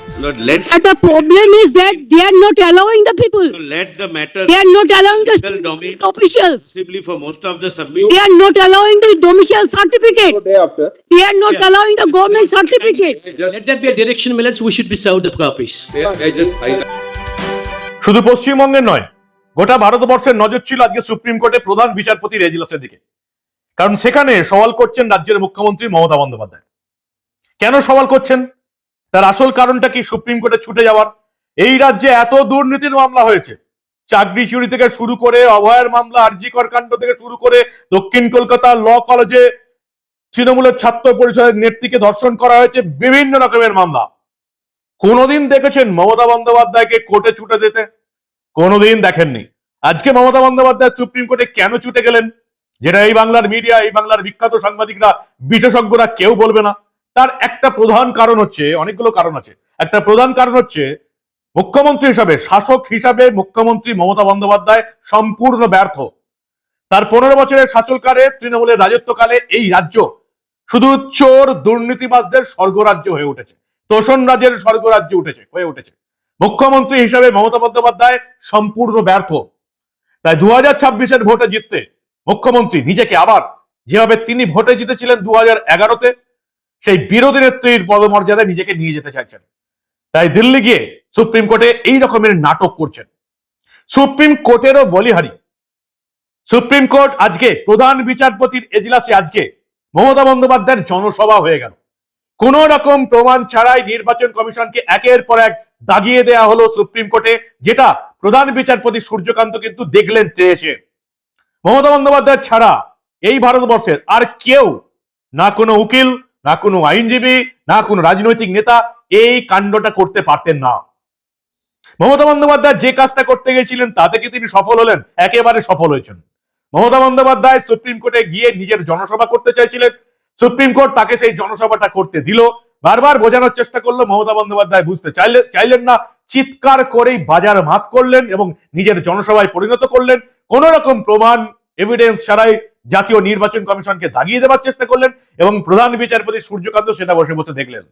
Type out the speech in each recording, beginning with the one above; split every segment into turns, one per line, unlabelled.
And the problem is that they are not allowing the people.
So let the matter
They are not allowing the
legal domain
officials.
possibly for most of the submission.
They are not allowing the domicile certificate.
Day after.
They are not allowing the government certificate.
Let that be a direction, Millets. We should be served the copies.
শুধু পশ্চিমবঙ্গের নয়, গোটা ভারতবর্ষের নজর ছিল আজকে supreme কোর্টে প্রধান বিচারপতির এজলাসের দিকে। কারণ সেখানে সওয়াল করছেন রাজ্যের মুখ্যমন্ত্রী মমতা বন্দ্যোপাধ্যায়। কেন সওয়াল করছেন? তার আসল কারণটা কি সুপ্রিম কোর্টে ছুটে যাওয়ার? এই রাজ্যে এত দুর্নীতির মামলা হয়েছে, চাকরি চুরি থেকে শুরু করে অভয়ের মামলা, আরজিকর কাণ্ড থেকে শুরু করে দক্ষিণ কলকাতা ল কলেজে তৃণমূলের ছাত্র পরিষদের নেত্রীকে ধর্ষণ করা হয়েছে, বিভিন্ন রকমের মামলা। কোনোদিন দেখেছেন মমতা বন্দ্যোপাধ্যায়কে কোর্টে ছুটে যেতে? কোনোদিন দেখেননি। আজকে মমতা বন্দ্যোপাধ্যায় সুপ্রিম কোর্টে কেন ছুটে গেলেন, যেটা এই বাংলার মিডিয়া, এই বাংলার বিখ্যাত সাংবাদিকরা, বিশেষজ্ঞরা কেউ বলবে না? তার একটা প্রধান কারণ হচ্ছে, অনেকগুলো কারণ আছে, একটা প্রধান কারণ হচ্ছে মুখ্যমন্ত্রী হিসাবে, শাসক হিসাবে মুখ্যমন্ত্রী মমতা বন্দ্যোপাধ্যায় সম্পূর্ণ ব্যর্থ। তার 15 বছরের শাসনকালে, তৃণমূলের রাজত্বকালে এই রাজ্য শুধু চোর দুর্নীতিবাজদের স্বর্গরাজ্য হয়ে উঠেছে, তোষণ রাজ্যের স্বর্গরাজ্য হয়ে উঠেছে। মুখ্যমন্ত্রী হিসাবে মমতা বন্দ্যোপাধ্যায় সম্পূর্ণ ব্যর্থ। তাই 2026-এর ভোটে জিততে মুখ্যমন্ত্রী নিজেকে আবার, যেভাবে তিনি ভোটে জিতেছিলেন 2011-তে, সেই বিরোধী নেত্রীর পদমর্যাদায় নিজেকে নিয়ে যেতে চাইছেন। তাই দিল্লি গিয়ে সুপ্রিম কোর্টে এই রকমের নাটক করছেন। সুপ্রিম কোর্টেরও বলিহারি। সুপ্রিম কোর্ট আজকে প্রধান বিচারপতির এজলাসে আজকে মমতা বন্দ্যোপাধ্যায়ের জনসভা হয়ে গেল। কোন রকম প্রমাণ ছাড়াই নির্বাচন কমিশনকে একের পর এক দাগিয়ে দেয়া হলো সুপ্রিম কোর্টে, যেটা প্রধান বিচারপতি সূর্যকান্ত কিন্তু দেখলেন এসে। মমতা বন্দ্যোপাধ্যায় ছাড়া এই ভারতবর্ষের আর কেউ, না কোনো উকিল, না কোনো আইনজীবী, না কোনো রাজনৈতিক নেতা এই কাণ্ডটা করতে পারতেন না। মমতা বন্দ্যোপাধ্যায় যে কাজটা করতে গেছিলেন তাতে কি তিনি সফল হলেন? একেবারে সফল হয়েছেন। মমতা বন্দ্যোপাধ্যায় সুপ্রিম কোর্টে গিয়ে নিজের জনসভা করতে চাইছিলেন, সুপ্রিম কোর্ট তাকে সেই জনসভাটা করতে দিল। বারবার বোঝানোর চেষ্টা করলো, মমতা বন্দ্যোপাধ্যায় বুঝতে চাইলেন না, চিৎকার করেই বাজার মাত করলেন এবং নিজের জনসভায় পরিণত করলেন। কোন রকম প্রমাণ, এভিডেন্স ছাড়াই জাতীয় নির্বাচন কমিশনকে দাগিয়ে দেওয়ার চেষ্টা করলেন এবং প্রধান বিচারপতি সূর্যকান্ত সেটা বসে বসে দেখলেন।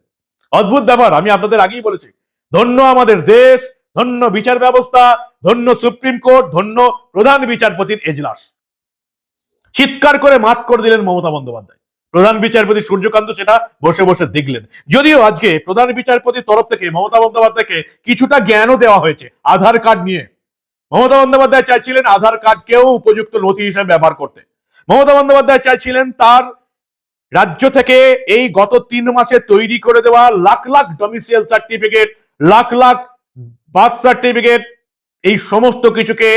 অদ্ভুত ব্যাপার। আমি আপনাদের আগেই বলেছি, ধন্য আমাদের দেশ, ধন্য বিচার ব্যবস্থা, ধন্য সুপ্রিম কোর্ট, ধন্য প্রধান বিচারপতির এজলাস। চিৎকার করে মাত করে দিলেন মমতা বন্দ্যোপাধ্যায়। প্রধান বিচারপতি সূর্যকান্ত সেটা বসে বসে দেখলেন। যদিও আজকে প্রধান বিচারপতির তরফ থেকে মমতা বন্দ্যোপাধ্যায়কে কিছুটা জ্ঞানও দেওয়া হয়েছে আধার কার্ড নিয়ে। মমতা বন্দ্যোপাধ্যায় চাইছিলেন আধার কার্ডকেও উপযুক্ত নথি হিসেবে ব্যবহার করতে। মমতা বন্দ্যোপাধ্যায় চাইছিলেন তার রাজ্য থেকে এই গত 3 মাসে তৈরি করে দেওয়া lakh lakh domicile certificate, lakh lakh birth certificate, এই সমস্ত কিছুকে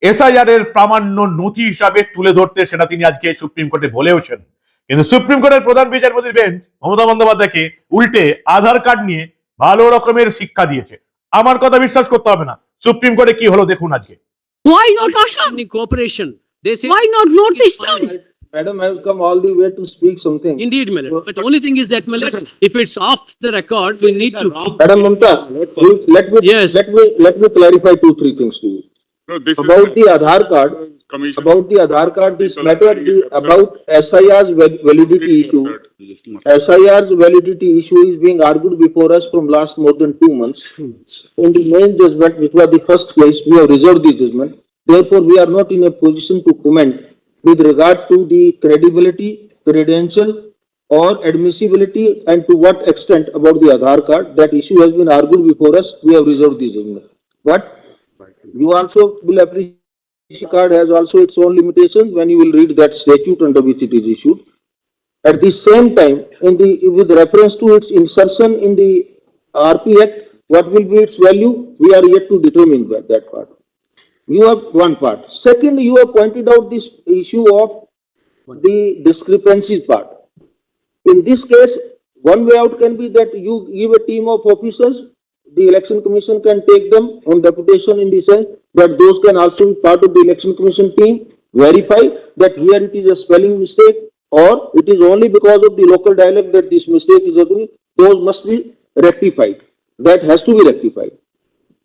এসআইআর এর প্রামাণ্য নথি হিসাবে তুলে ধরতে, সেটা তিনি আজকে সুপ্রিম কোর্টে বলেওছেন। কিন্তু সুপ্রিম কোর্টের প্রধান বিচারপতির বেঞ্চ মমতা বন্দ্যোপাধ্যায়কে উল্টে আধার কার্ড নিয়ে ভালো রকমের শিক্ষা দিয়েছে। আমার কথা বিশ্বাস করতে হবে না। সুপ্রিম কোর্টে কি হলো দেখুন আজকে।
Why not Assam?
Any cooperation? They say
Why not Northeastern?
Madam, I have come all the way to speak something.
indeed, Millet. But the only thing is that, Millet, if it's off the record, we need to.
Madam Mamta,
Yes.
let me clarify 2-3 things to you.
No, this
About
is
the Aadhaar card,
commission.
this matter about SIR's validity issue. SIR's validity issue is being argued before us from last more than 2 months. In the main judgment, which was the first case, we have reserved the judgment. Therefore, we are not in a position to comment with regard to the credibility, credential, or admissibility, and to what extent about the Aadhaar card. That issue has been argued before us. We have reserved the judgment. But you also will appreciate the card has also its own limitations when you will read that statute under which it is issued. At the same time, with reference to its insertion in the RP Act, what will be its value? We are yet to determine that part. You have one part. Second, you have pointed out this issue of the discrepancies part. In this case, one way out can be that you give a team of officers, the election commission can take them on deputation in the sense that those can also be part of the election commission team, verify that here it is a spelling mistake or it is only because of the local dialect that this mistake is occurring. Those must be rectified. That has to be rectified.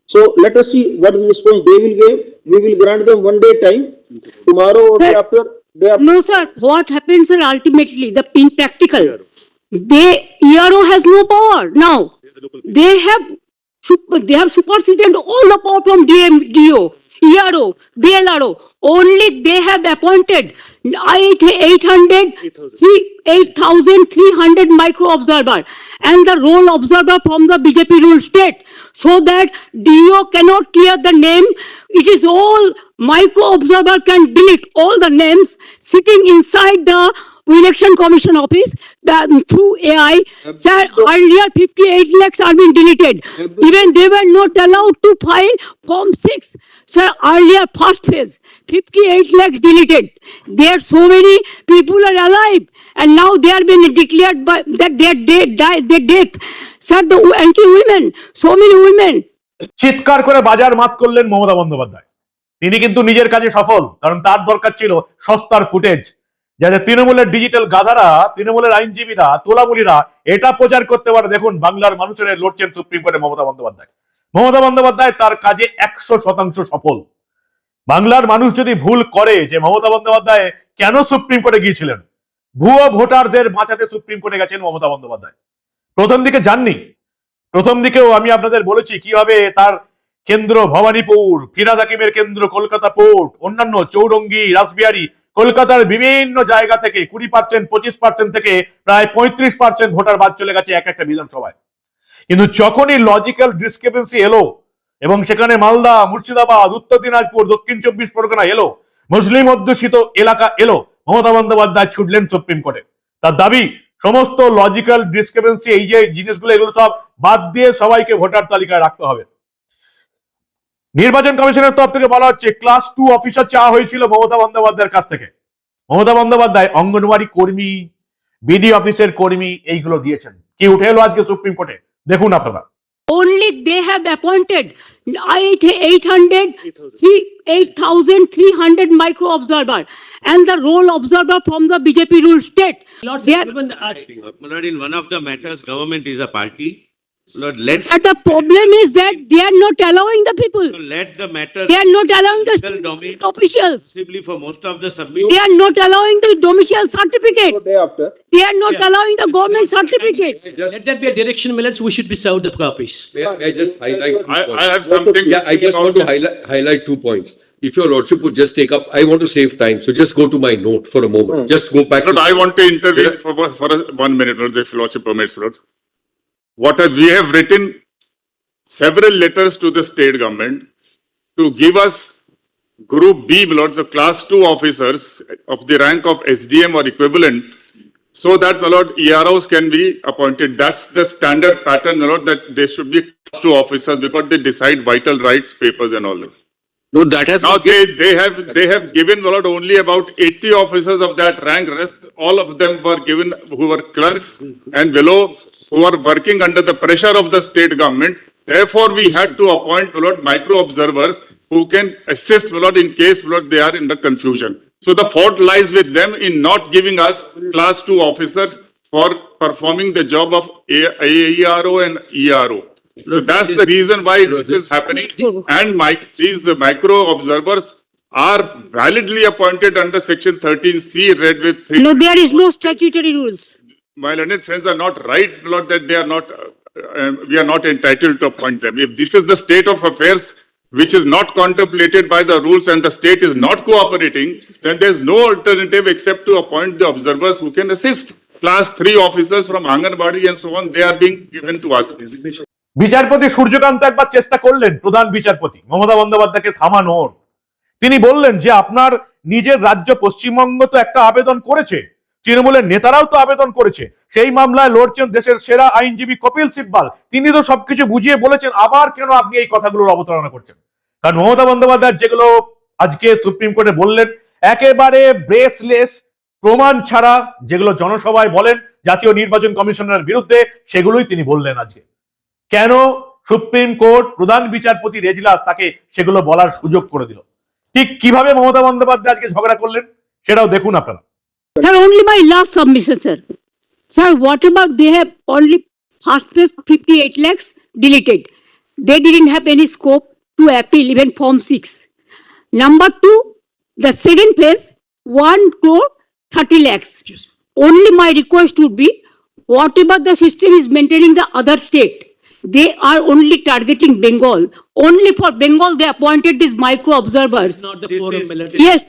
So let us see what the response they will give. We will grant them 1 day time. Tomorrow or day after.
No, sir. What happens, sir, ultimately, in practical, ERO has no power now. they have superseded all the power from DO, ERO, BLRO. Only they have appointed 8,300 micro observer and the roll observer from the BJP rule state, so that DO cannot clear the name. It is all micro observer can delete all the names sitting inside the election commission office through AI. Sir, earlier 58 lakhs are being deleted. Even they were not allowed to file Form 6. Sir, earlier first phase, 58 lakhs deleted. There so many people are alive, and now they are being declared by that they dead. Sir, the anti-women, so many women.
চিৎকার করে বাজার মাত করলেন মমতা বন্দ্যোপাধ্যায়। তিনি কিন্তু নিজের কাজে সফল, কারণ তার দরকার ছিল সস্তার ফুটেজ, যাতে তৃণমূলের ডিজিটাল গাধারা, তৃণমূলের আইনজীবীরা, তোলামুলিরা এটা প্রচার করতে পারে। দেখুন বাংলার মানুষের লড়ছেন সুপ্রিম কোর্টে মমতা বন্দ্যোপাধ্যায়। মমতা বন্দ্যোপাধ্যায় তার কাজে 100% সফল। বাংলার মানুষ যদি ভুল করে যে মমতা বন্দ্যোপাধ্যায় কেন সুপ্রিম কোর্টে গিয়েছিলেন, ভুয়ো ভোটারদের বাঁচাতে সুপ্রিম কোর্টে গেছেন মমতা বন্দ্যোপাধ্যায়। প্রথম দিকে যাননি, প্রথম দিকেও আমি আপনাদের বলেছি কিভাবে তার কেন্দ্র ভবানীপুর, ফিরাদ হাকিমের কেন্দ্র কলকাতা পোর্ট, অন্যান্য চৌরঙ্গি, রাসবিহারী, কলকাতার বিভিন্ন জায়গা থেকে 20%, 25% থেকে প্রায় 35% ভোটার বাদ চলে গেছে এক একটা বিধানসভায়। কিন্তু যখনই লজিক্যাল ডিসক্রিপেন্সি এলো এবং সেখানে মালদা, মুর্শিদাবাদ, উত্তর দিনাজপুর, দক্ষিণ 24 পরগনা এলো, মুসলিম অধ্যুষিত এলাকা এলো, মমতা বন্দ্যোপাধ্যায় ছুটলেন সুপ্রিম কোর্টে। তার দাবি সমস্ত লজিক্যাল ডিসক্রিপেন্সি, এই যে জিনিসগুলো, এগুলো সব বাদ দিয়ে সবাইকে ভোটার তালিকায় রাখতে হবে। নির্বাচন কমিশনের তরফ থেকে বলা হচ্ছে ক্লাস 2 অফিসার চাওয়া হয়েছিল মমতা বন্দ্যোপাধ্যায়ের কাছ থেকে। মমতা বন্দ্যোপাধ্যায় অঙ্গনওয়াড়ি কর্মী, বিডি অফিসের কর্মী এইগুলো দিয়েছেন। কি উঠে এলো আজকে সুপ্রিম কোর্টে, দেখুন আপনারা।
Only they have appointed 8,300 micro observer and the roll observer from the BJP rule state.
Lord,
They are-
My lord, in one of the matters, government is a party. Lord, let
But the problem is that they are not allowing the people.
the matter.
They are not allowing the
legal domain
state officials.
Possibly for most of the submission.
They are not allowing the domicile certificate.
Day after.
They are not allowing the government certificate.
Let that be a direction, Millets. We should be served the copies.
May I just highlight? two
I
points?
have something.
Yeah, I just want to highlight 2 points. If your lordship would just take up, I want to save time, so just go to my note for a moment. Just go back.
Lord, I want to intervene for 1 minute, Lord, if lordship permits, Lord. We have written several letters to the state government to give us Group B, Lord, the class 2 officers of the rank of SDM or equivalent, so that, my Lord, EROs can be appointed. That's the standard pattern, my Lord, that they should be class 2 officers because they decide vital rights, papers and all that.
No, that has.
Now they have given, my Lord, only about 80 officers of that rank. Rest, all of them were given who were clerks and below, who are working under the pressure of the state government. Therefore, we had to appoint, my Lord, micro observers who can assist, my Lord, in case, my Lord, they are in the confusion. So the fault lies with them in not giving us class 2 officers for performing the job of AERO and ERO. So that's the reason why this is happening. And these micro observers are validly appointed under section 13C, read with 3.
No, there is no statutory rules.
My learned friends are not right, Lord, that they are not, we are not entitled to appoint them. If this is the state of affairs, which is not contemplated by the rules and the state is not cooperating, then there's no alternative except to appoint the observers who can assist. Class 3 officers from Anganwadi and so on, they are being given to us.
বিচারপতি সূর্যকান্ত একবার চেষ্টা করলেন প্রধান বিচারপতি মমতা বন্দ্যোপাধ্যায়কে থামানোর। তিনি বললেন যে আপনার নিজের রাজ্য পশ্চিমবঙ্গ তো একটা আবেদন করেছে, তৃণমূলের নেতারাও তো আবেদন করেছে, সেই মামলায় লড়ছেন দেশের সেরা আইনজীবী কপিল সিব্বাল, তিনি তো সবকিছু বুঝিয়ে বলেছেন, আবার কেন আপনি এই কথাগুলোর অবতারণা করছেন? কারণ মমতা বন্দ্যোপাধ্যায় যেগুলো আজকে সুপ্রিম কোর্টে বললেন একেবারে ব্রেসলেস, প্রমাণ ছাড়া, যেগুলো জনসভায় বলেন জাতীয় নির্বাচন কমিশনের বিরুদ্ধে, সেগুলোই তিনি বললেন আজকে। কেন সুপ্রিম কোর্ট প্রধান বিচারপতি রেজিলাস তাকে সেগুলো বলার সুযোগ করে দিল? ঠিক কিভাবে মমতা বন্দ্যোপাধ্যায় আজকে ঝগড়া করলেন সেটাও দেখুন আপনারা।
Sir, only my last submission, sir. Sir, whatever they have only first phase 58 lakhs deleted. They didn't have any scope to appeal even Form 6. Number 2, the second phase, 1 crore 30 lakhs. Only my request would be, whatever the system is maintaining the other state, they are only targeting Bengal. Only for Bengal, they appointed these micro observers.
Not the
This
forum,
is-
Millet.
Yes,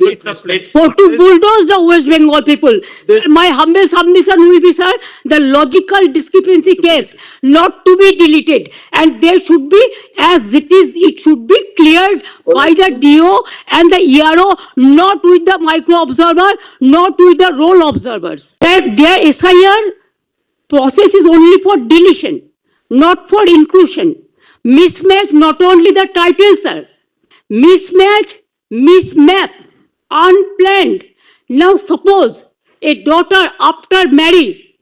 for to bulldoze the West Bengal people. My humble submission will be, sir, the logical discrepancy case not to be deleted. And there should be, as it is, it should be cleared by the DO and the ERO, not with the micro observer, not with the roll observers. Their SIR process is only for deletion, not for inclusion. Mismatch not only the title, sir. Mismatch, mismap, unplanned. Now suppose a daughter after marry,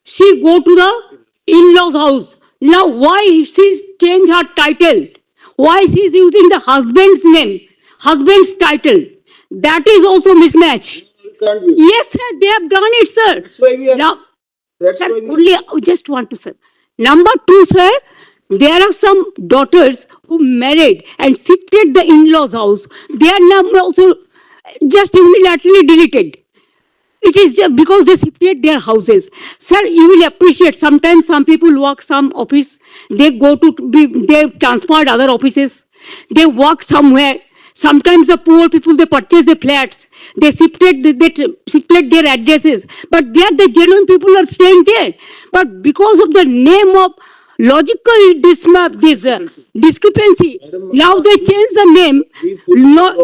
she go to the in-laws house. Now why she's change her title? Why she's using the husband's name, husband's title? That is also mismatch.
It can't be.
Yes, sir, they have done it, sir.
That's why we are,
Now,
that's
sir,
why we.
only I just want to say. Number two, sir, there are some daughters who married and shifted the in-laws house. Their number also just unilaterally deleted. It is just because they shifted their houses. Sir, you will appreciate sometimes some people work some office, they go to be, they transferred other offices, they work somewhere. Sometimes the poor people, they purchase the flats, they shifted their addresses, but there the genuine people are staying there. But because of the name of logical discrepancy, now they change the name.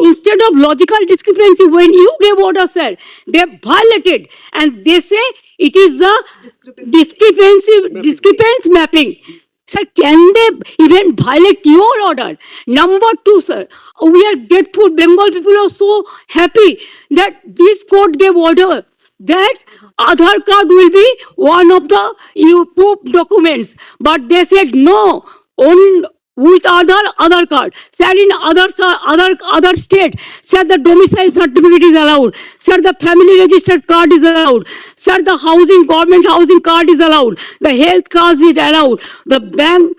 Instead of logical discrepancy, when you gave order, sir, they violated and they say it is the discrepancy mapping. Sir, can they even violate your order? Number two, sir, we are grateful. Bengal people are so happy that this court gave order that Aadhaar card will be one of the proof documents. But they said no, with Aadhaar card. Sir, in other state, sir, the domicile certificate is allowed. Sir, the family registered card is allowed. Sir, the government housing card is allowed. The health card is allowed. The bank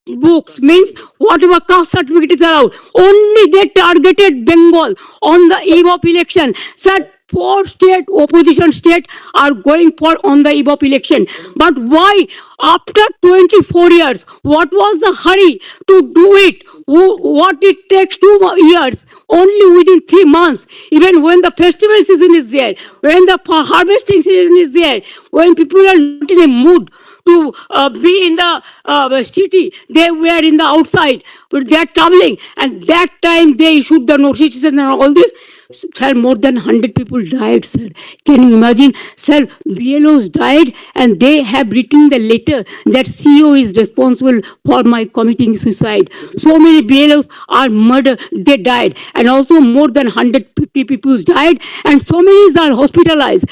books means whatever caste certificate is allowed. Only they targeted Bengal on the eve of election. Sir, 4 state opposition state are going for on the eve of election. But why after 24 years, what was the hurry to do it? What it takes 2 years, only within 3 months, even when the festival season is there, when the harvesting season is there, when people are not in a mood to be in the city, they were in the outside, but they are traveling, and that time they issued the notices and all this. Sir, more than 100 people died, sir. Can you imagine? Sir, BLOs died and they have written the letter that CEO is responsible for my committing suicide. So many BLOs are murdered, they died. And also more than 150 people died and so many are hospitalized.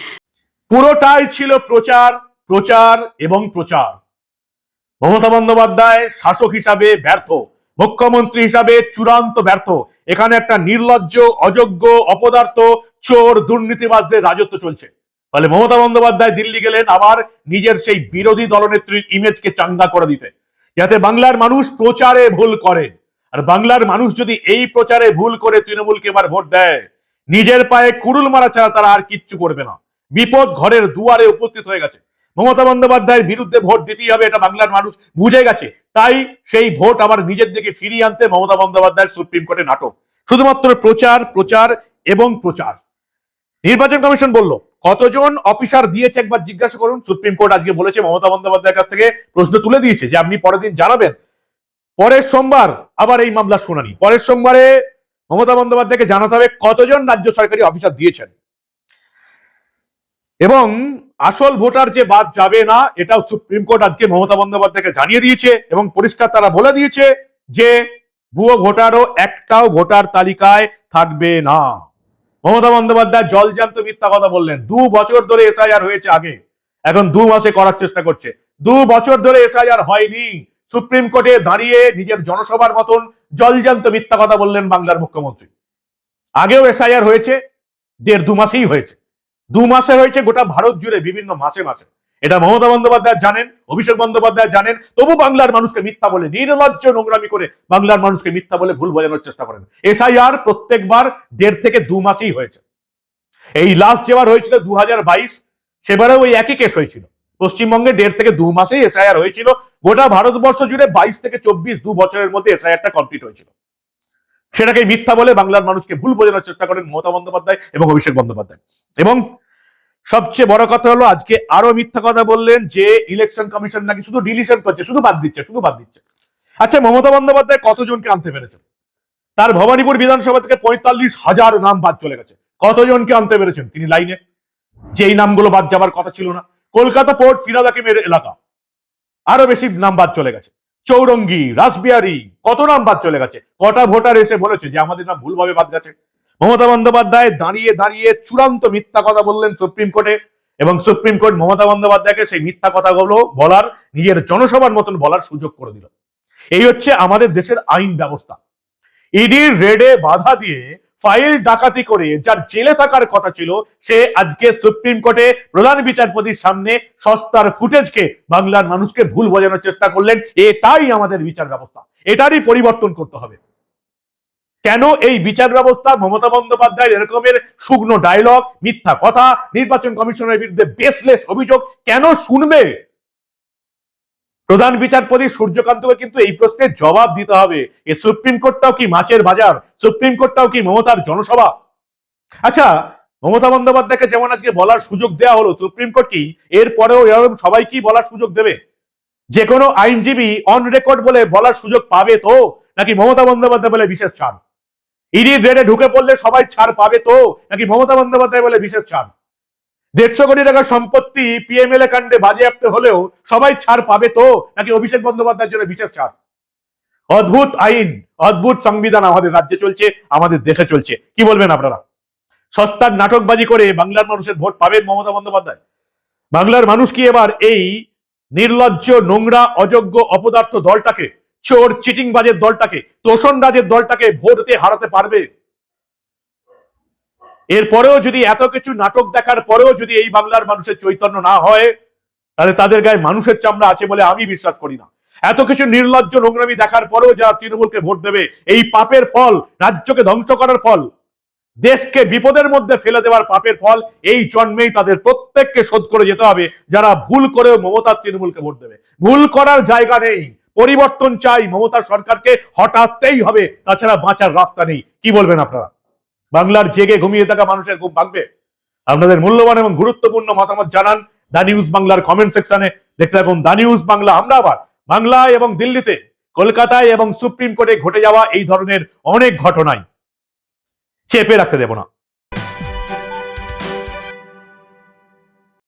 পুরোটাই ছিল প্রচার প্রচার এবং প্রচার। মমতা বন্দ্যোপাধ্যায় শাসক হিসাবে ব্যর্থ, মুখ্যমন্ত্রী হিসাবে চূড়ান্ত ব্যর্থ। এখানে একটা নির্লজ্জ, অযোগ্য, অপদার্থ, চোর, দুর্নীতিবাজদের রাজত্ব চলছে। ফলে মমতা বন্দ্যোপাধ্যায় দিল্লি গেলেন আবার নিজের সেই বিরোধী দলনেত্রীর ইমেজকে চাঙ্গা করে দিতে, যাতে বাংলার মানুষ প্রচারে ভুল করে। আর বাংলার মানুষ যদি এই প্রচারে ভুল করে তৃণমূলকে এবার ভোট দেয়, নিজের পায়ে কুড়ুল মারা ছাড়া তারা আর কিচ্ছু করবে না। বিপদ ঘরের দুয়ারে উপস্থিত হয়ে গেছে। মমতা বন্দ্যোপাধ্যায়ের বিরুদ্ধে ভোট দিতেই হবে, এটা বাংলার মানুষ বুঝে গেছে। তাই সেই ভোট আবার নিজের দিকে ফিরিয়ে আনতে মমতা বন্দ্যোপাধ্যায়ের সুপ্রিম কোর্টে নাটক, শুধুমাত্র প্রচার প্রচার এবং প্রচার। নির্বাচন কমিশন বলল কতজন অফিসার দিয়েছে একবার জিজ্ঞাসা করুন। সুপ্রিম কোর্ট আজকে বলেছে, মমতা বন্দ্যোপাধ্যায়ের কাছ থেকে প্রশ্ন তুলে দিয়েছে যে আপনি পরের দিন জানাবেন। পরের সোমবার আবার এই মামলার শুনানি। পরের সোমবারে মমতা বন্দ্যোপাধ্যায়কে জানাতে হবে কতজন রাজ্য সরকারি অফিসার দিয়েছেন। এবং আসল ভোটার যে বাদ যাবে না, এটাও সুপ্রিম কোর্ট আজকে মমতা বন্দ্যোপাধ্যায়কে জানিয়ে দিয়েছে এবং পরিষ্কার তারা বলে দিয়েছে যে ভুয়ো ভোটারও একটাও ভোটার তালিকায় থাকবে না। মমতা বন্দ্যোপাধ্যায় জলজান্ত মিথ্যা কথা বললেন। 2 বছর ধরে এসআইআর হয়েছে আগে, এখন 2 মাসে করার চেষ্টা করছে। 2 বছর ধরে এসআইআর হয়নি। সুপ্রিম কোর্টে দাঁড়িয়ে নিজের জনসভার মতন জলজান্ত মিথ্যা কথা বললেন বাংলার মুখ্যমন্ত্রী। আগেও এসআইআর হয়েছে, 1.5-2 মাসেই হয়েছে। 2 মাসে হয়েছে গোটা ভারত জুড়ে বিভিন্ন মাসে মাসে। এটা মমতা বন্দ্যোপাধ্যায় জানেন, অভিষেক বন্দ্যোপাধ্যায় জানেন, তবু বাংলার মানুষকে মিথ্যা বলে, নির্লজ্জ নোংরামি করে বাংলার মানুষকে মিথ্যা বলে ভুল বোঝানোর চেষ্টা করেন। এসআইআর প্রত্যেকবার 1.5 থেকে 2 মাসেই হয়েছে। এই লাস্ট যেবার হয়েছিল 2022, সেবারেও ওই একই কেস হয়েছিল। পশ্চিমবঙ্গে 1.5 থেকে 2 মাসেই এসআইআর হয়েছিল, গোটা ভারতবর্ষ জুড়ে 22 থেকে 24 2 বছরের মধ্যে এসআইআরটা কমপ্লিট হয়েছিল। সেটাকে মিথ্যা বলে বাংলার মানুষকে ভুল বোঝানোর চেষ্টা করেন মমতা বন্দ্যোপাধ্যায় এবং অভিষেক বন্দ্যোপাধ্যায়। এবং সবচেয়ে বড় কথা হলো আজকে আরো মিথ্যা কথা বললেন যে ইলেকশন কমিশন নাকি শুধু ডিলিশন করছে, শুধু বাদ দিচ্ছে। আচ্ছা, মমতা বন্দ্যোপাধ্যায় কতজনকে আনতে পেরেছেন? তার ভবানীপুর বিধানসভা থেকে 45,000 নাম বাদ চলে গেছে। কতজনকে আনতে পেরেছেন তিনি লাইনে, যেই নামগুলো বাদ যাবার কথা ছিল না? কলকাতা পোর্ট ফিরাদ হাকিমের এলাকা, আরো বেশি নাম বাদ চলে গেছে। চৌরঙ্গি, রাসবিহারী, কত নাম বাদ চলে গেছে। কটা ভোটার এসে বলেছে যে আমাদের নাম ভুলভাবে বাদ গেছে? মমতা বন্দ্যোপাধ্যায় দাঁড়িয়ে চূড়ান্ত মিথ্যা কথা বললেন সুপ্রিম কোর্টে, এবং সুপ্রিম কোর্ট মমতা বন্দ্যোপাধ্যায়কে সেই মিথ্যা কথাগুলো বলার, নিজের জনসভার মতন বলার সুযোগ করে দিল। এই হচ্ছে আমাদের দেশের আইন ব্যবস্থা। ইডির রেডে বাধা দিয়ে ফাইল ডাকাতি করে যার জেলে থাকার কথা ছিল, সে আজকে সুপ্রিম কোর্টে প্রধান বিচারপতির সামনে সস্তার ফুটেজকে বাংলার মানুষকে ভুল বোঝানোর চেষ্টা করলেন। এটাই আমাদের বিচার ব্যবস্থা, এটারই পরিবর্তন করতে হবে। কেন এই বিচার ব্যবস্থা মমতা বন্দ্যোপাধ্যায়ের এরকমের শুকনো ডায়লগ, মিথ্যা কথা, নির্বাচন কমিশনের বিরুদ্ধে বেসলেস অভিযোগ কেন শুনবে? প্রধান বিচারপতি সূর্যকান্তকে কিন্তু এই প্রশ্নের জবাব দিতে হবে। এ সুপ্রিম কোর্টটাও কি মাছের বাজার? সুপ্রিম কোর্টটাও কি মমতার জনসভা? আচ্ছা, মমতা বন্দ্যোপাধ্যায়কে যেমন আজকে বলার সুযোগ দেওয়া হলো, সুপ্রিম কোর্ট কি এরপরেও এরকম সবাইকেই বলার সুযোগ দেবে? যে কোনো আইনজীবী অন রেকর্ড বলে বলার সুযোগ পাবে তো, নাকি মমতা বন্দ্যোপাধ্যায় বলে বিশেষ ছাড়? ইডি রেডে ঢুকে পড়লে সবাই ছাড় পাবে তো, নাকি মমতা বন্দ্যোপাধ্যায় বলে বিশেষ ছাড়? 150 কোটি টাকার সম্পত্তি পিএমএলএ কাণ্ডে বাজেয়াপ্ত হলেও সবাই ছাড় পাবে তো, নাকি অভিষেক বন্দ্যোপাধ্যায়ের জন্য বিশেষ ছাড়? অদ্ভুত আইন, অদ্ভুত সংবিধান আমাদের রাজ্যে চলছে, আমাদের দেশে চলছে। কি বলবেন আপনারা? সস্তার নাটকবাজি করে বাংলার মানুষের ভোট পাবেন মমতা বন্দ্যোপাধ্যায়? বাংলার মানুষ কি এবার এই নির্লজ্জ, নোংরা, অযোগ্য, অপদার্থ দলটাকে, চোর চিটিংবাজের দলটাকে, তোষণরাজের দলটাকে ভোট দিয়ে হারাতে পারবে? এরপরেও যদি এত কিছু নাটক দেখার পরেও যদি এই বাংলার মানুষের চৈতন্য না হয়, তাহলে তাদের গায়ে মানুষের চামড়া আছে বলে আমি বিশ্বাস করি না। এত কিছু নির্লজ্জ নোংরামি দেখার পরেও যারা তৃণমূলকে ভোট দেবে, এই পাপের ফল, রাজ্যকে ধ্বংস করার ফল, দেশকে বিপদের মধ্যে ফেলে দেওয়ার পাপের ফল এই জন্মেই তাদের প্রত্যেককে শোধ করে যেতে হবে। যারা ভুল করেও মমতার তৃণমূলকে ভোট দেবে, ভুল করার জায়গা নেই। পরিবর্তন চাই, মমতার সরকারকে হটাতেই হবে, তাছাড়া বাঁচার রাস্তা নেই। কি বলবেন আপনারা? বাংলার জেগে ঘুমিয়ে থাকা মানুষের ঘুম ভাঙবে? আপনাদের মূল্যবান এবং গুরুত্বপূর্ণ মতামত জানান দা নিউজ বাংলার কমেন্ট সেকশনে। দেখতে থাকুন দা নিউজ বাংলা। আমরা আবার বাংলায় এবং দিল্লিতে, কলকাতায় এবং সুপ্রিম কোর্টে ঘটে যাওয়া এই ধরনের অনেক ঘটনায় চেপে রাখতে দেব না।